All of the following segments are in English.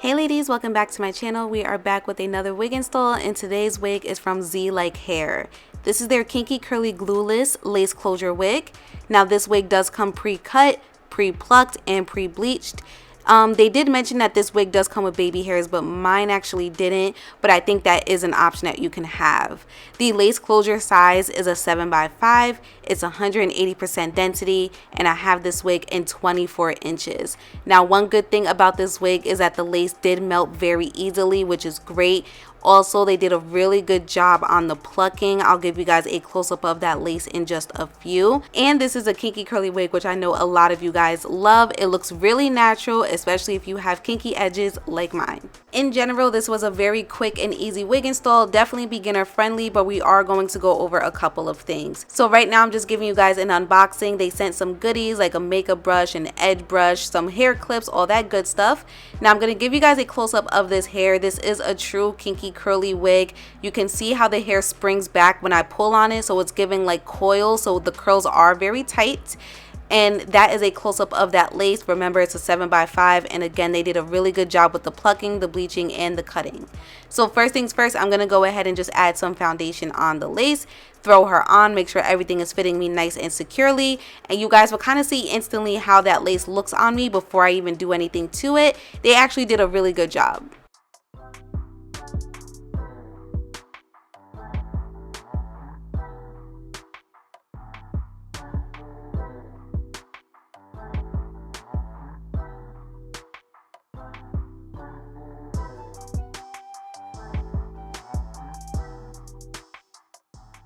Hey ladies, welcome back to my channel. We are back with another wig install, and today's wig is from ZLIKE Hair. This is their Kinky Curly Glueless Lace Closure Wig. Now this wig does come pre-cut, pre-plucked, and pre-bleached. They did mention that this wig does come with baby hairs, but mine actually didn't, but I think that is an option that you can have. The lace closure size is a 7x5, it's 180% density, and I have this wig in 24 inches. Now one good thing about this wig is that the lace did melt very easily, which is great. Also, they did a really good job on the plucking. I'll give you guys a close-up of that lace in just a few. And this is a kinky curly wig, which I know a lot of you guys love. It looks really natural, especially if you have kinky edges like mine. In general, this was a very quick and easy wig install, definitely beginner friendly, but we are going to go over a couple of things. So right now I'm just giving you guys an unboxing. They sent some goodies like a makeup brush, an edge brush, some hair clips, all that good stuff. Now I'm going to give you guys a close-up of this hair. This is a true kinky curly wig. You can see how the hair springs back when I pull on it, so it's giving like coils, so the curls are very tight. And that is a close-up of that lace. Remember, it's a 7x5, and again, they did a really good job with the plucking, the bleaching, and the cutting. So first things first, I'm going to go ahead and just add some foundation on the lace, throw her on, make sure everything is fitting me nice and securely, and you guys will kind of see instantly how that lace looks on me before I even do anything to it. They actually did a really good job.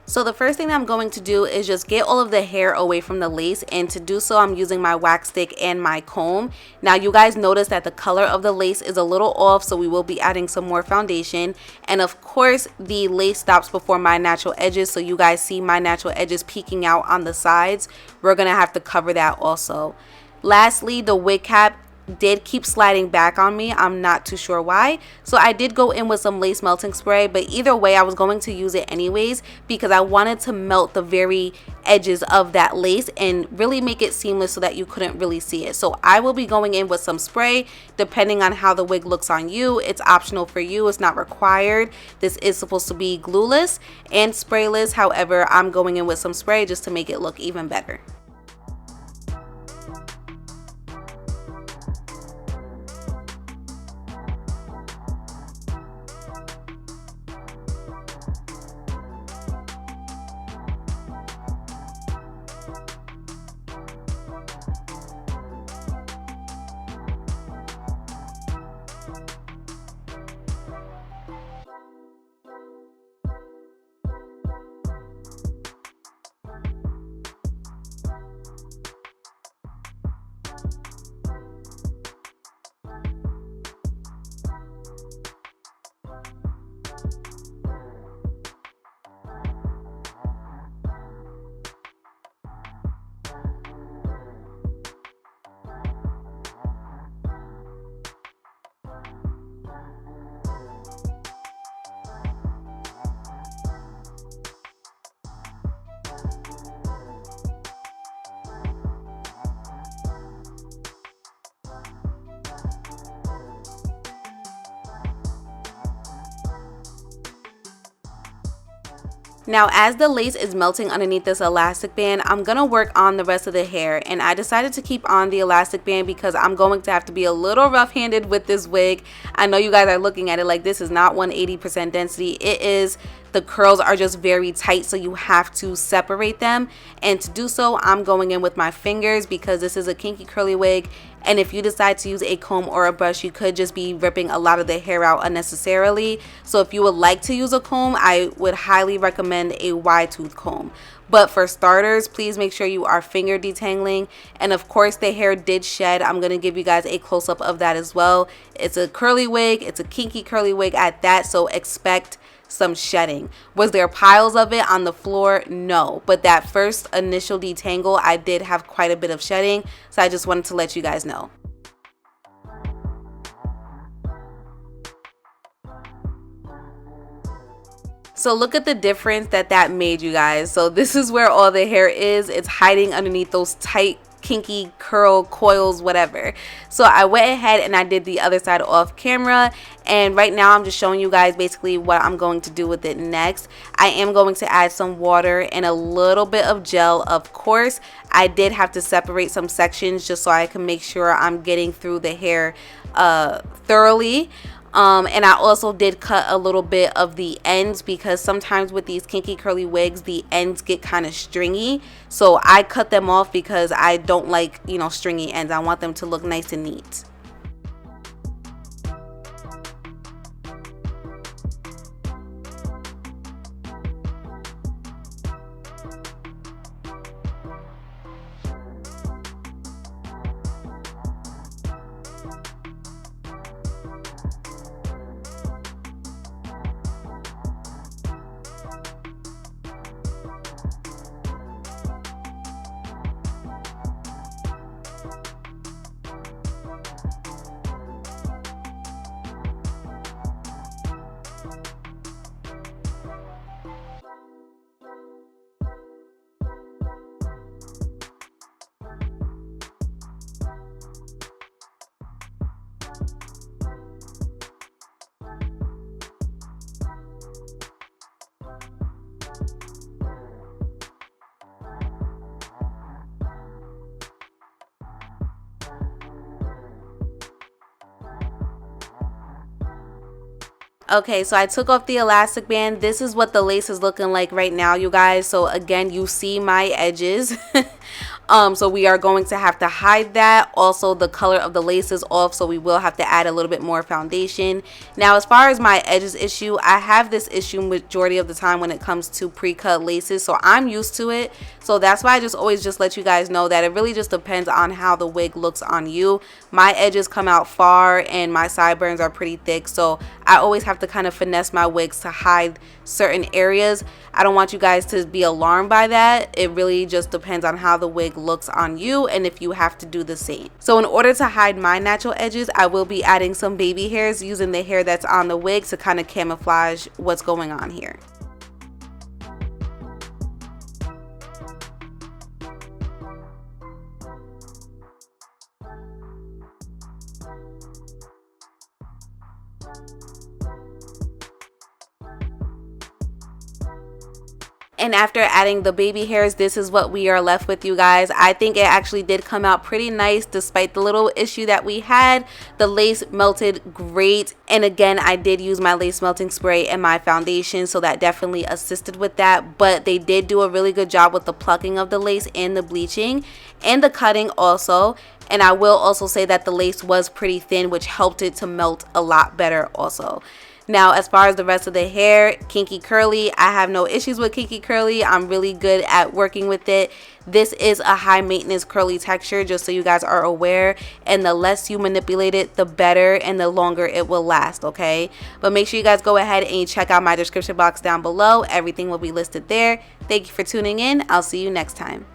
So the first thing that I'm going to do is just get all of the hair away from the lace, and to do so I'm using my wax stick and my comb. Now you guys notice that the color of the lace is a little off, so we will be adding some more foundation, and of course the lace stops before my natural edges, so you guys see my natural edges peeking out on the sides. We're gonna have to cover that also. Lastly, the wig cap did keep sliding back on me. I'm not too sure why, so I did go in with some lace melting spray, but either way I was going to use it anyways because I wanted to melt the very edges of that lace and really make it seamless so that you couldn't really see it. So I will be going in with some spray depending on how the wig looks on you. It's optional for you, it's not required. This is supposed to be glueless and sprayless, however I'm going in with some spray just to make it look even better. Now as the lace is melting underneath this elastic band, I'm going to work on the rest of the hair, and I decided to keep on the elastic band because I'm going to have to be a little rough-handed with this wig. I know you guys are looking at it like this is not 180% density. It is. The curls are just very tight, so you have to separate them, and to do so I'm going in with my fingers because this is a kinky curly wig, and if you decide to use a comb or a brush you could just be ripping a lot of the hair out unnecessarily. So if you would like to use a comb, I would highly recommend a wide tooth comb. But for starters, please make sure you are finger detangling. And of course the hair did shed. I'm going to give you guys a close-up of that as well. It's a curly wig, it's a kinky curly wig at that, so expect some shedding. Was there piles of it on the floor? No, but that first initial detangle I did have quite a bit of shedding, so I just wanted to let you guys know. So look at the difference that made, you guys. So this is where all the hair is. It's hiding underneath those tight kinky curl coils, whatever. So I went ahead and I did the other side off camera, and right now I'm just showing you guys basically what I'm going to do with it next. I am going to add some water and a little bit of gel. Of course, I did have to separate some sections just so I can make sure I'm getting through the hair thoroughly. And I also did cut a little bit of the ends, because sometimes with these kinky curly wigs the ends get kind of stringy, so I cut them off because I don't like, you know, stringy ends. I want them to look nice and neat. Okay, so I took off the elastic band. This is what the lace is looking like right now, you guys. So again, you see my edges. So we are going to have to hide that. Also, the color of the lace is off, so we will have to add a little bit more foundation. Now, as far as my edges issue, I have this issue majority of the time when it comes to pre-cut laces, so I'm used to it. So that's why I just always just let you guys know that it really just depends on how the wig looks on you. My edges come out far and my sideburns are pretty thick, so I always have to kind of finesse my wigs to hide certain areas. I don't want you guys to be alarmed by that. It really just depends on how the wig looks on you and if you have to do the same. So in order to hide my natural edges, I will be adding some baby hairs using the hair that's on the wig to kind of camouflage what's going on here. And after adding the baby hairs, this is what we are left with, you guys. I think it actually did come out pretty nice despite the little issue that we had. The lace melted great, and again, I did use my lace melting spray and my foundation, so that definitely assisted with that. But they did do a really good job with the plucking of the lace and the bleaching and the cutting also. And I will also say that the lace was pretty thin, which helped it to melt a lot better also. Now, as far as the rest of the hair, kinky curly, I have no issues with kinky curly. I'm really good at working with it. This is a high maintenance curly texture, just so you guys are aware, and the less you manipulate it, the better and the longer it will last, okay? But make sure you guys go ahead and check out my description box down below. Everything will be listed there. Thank you for tuning in. I'll see you next time.